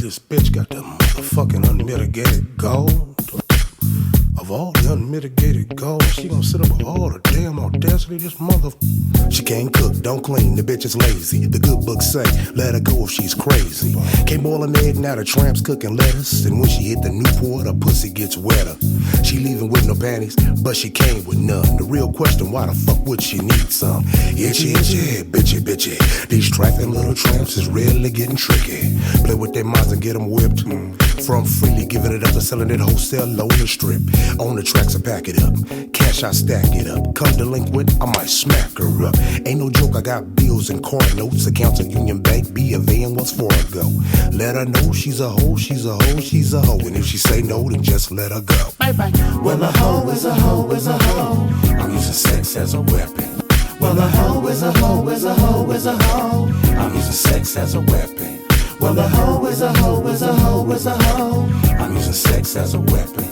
This bitch got that motherfucking unmitigated gold. Of all the unmitigated gold, she gon' sit up with all the damn audacity. This mother. She can't cook, don't clean, the bitch is lazy. The good book say, let her go if she's crazy. Can't boil an egg, now the tramp's cooking lettuce. And when she hit the Newport, her pussy gets wetter. She leaving with no panties, but she came with none. The real question, why the fuck would she need some? Itchy, itchy, bitchy, bitchy. These trifling little tramps is really getting tricky. Play with their minds and get them whipped. From freely giving it up to selling it wholesale on the strip. On the tracks, I pack it up. Cash, I stack it up. Come delinquent, I might smack her up. Ain't no joke, I got bills and car notes. Accounts at Union Bank, B of A, and Wells Fargo. Let her know she's a hoe, she's a hoe, she's a hoe. And if she say no, then just let her go. Bye bye. Well, a hoe is a hoe is a hoe. I'm using sex as a weapon. Well, a hoe is a hoe is a hoe is a hoe. I'm using sex as a weapon. Well, a hoe is a hoe is a hoe is a hoe. I'm using sex as a weapon.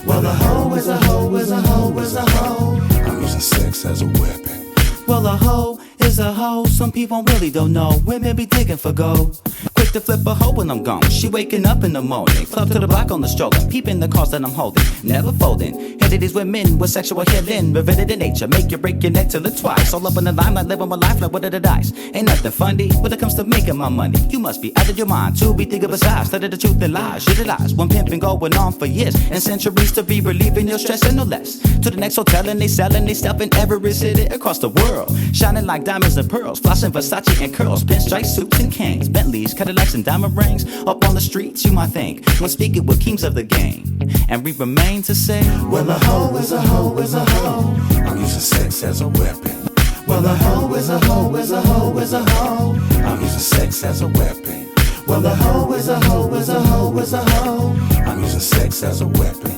Well, a hoe is a hoe is a hoe is a hoe. I'm using sex as a weapon. Well, a hoe is a hoe. Some people really don't know. Women be digging for gold. Quick to flip a hoe when I'm gone. She waking up in the morning. Club to the block on the stroller. Peeping the cars that I'm holding. Never folding. Headed these women with sexual healing. Reverted in nature. Make you break your neck till it's twice. All up in the limelight. Living my life like what are the dice. Ain't nothing funny when it comes to making my money. You must be out of your mind to be thinking besides. Study the truth and lies. Shit lies. One pimping going on for years and centuries to be relieving your stress and no less. To the next hotel and they selling they stuff in every city across the world. Shining like diamonds and pearls. Flossing Versace and curls. Pinstripe suits and canes. Bentleys, Cadillacs and diamond rings. Up on the streets you might think. When speaking with kings of the game. And we remain to say, well, a hoe is a hoe is a hoe. I'm using sex as a weapon. Well, a hoe is a hoe is a hoe is a hoe. I'm using sex as a weapon. Well, a hoe is a hoe is a hoe is a hoe. I'm using sex as a weapon.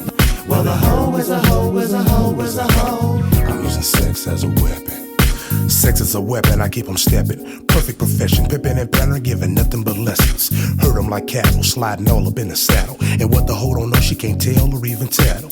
Well, a hoe is a hoe is a hoe is a hoe. I'm using sex as a weapon. Sex is a weapon, I keep them stepping. Perfect profession, pimping and planner, giving nothing but lessons. Herd them like cattle, sliding all up in the saddle. And what the hoe don't know, she can't tell or even tattle.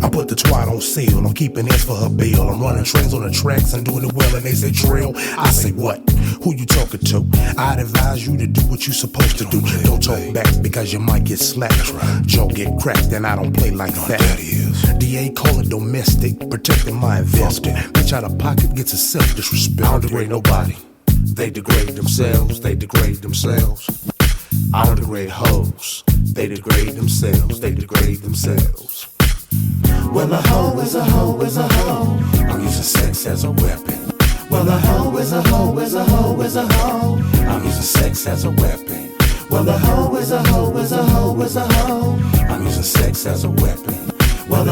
I put the twat on sale, I'm keeping ends for her bail. I'm running trains on the tracks and doing it well, and they say trail. I say what? Who you talking to? I'd advise you to do what you supposed to do. Don't talk back because you might get slapped. Jaw get cracked and I don't play like that. DA call it domestic, protecting my investment. Bitch out of pocket gets itself disrespect. I don't degrade nobody. They degrade themselves, they degrade themselves. I don't degrade hoes. They degrade themselves, they degrade themselves. Well, a hoe is a hoe is a hoe. I'm using sex as a weapon. Well, a hoe is a hoe is a hoe is a hoe. I'm using sex as a weapon. Well, a hoe is a hoe is a hoe is a hoe. I'm using sex as a weapon.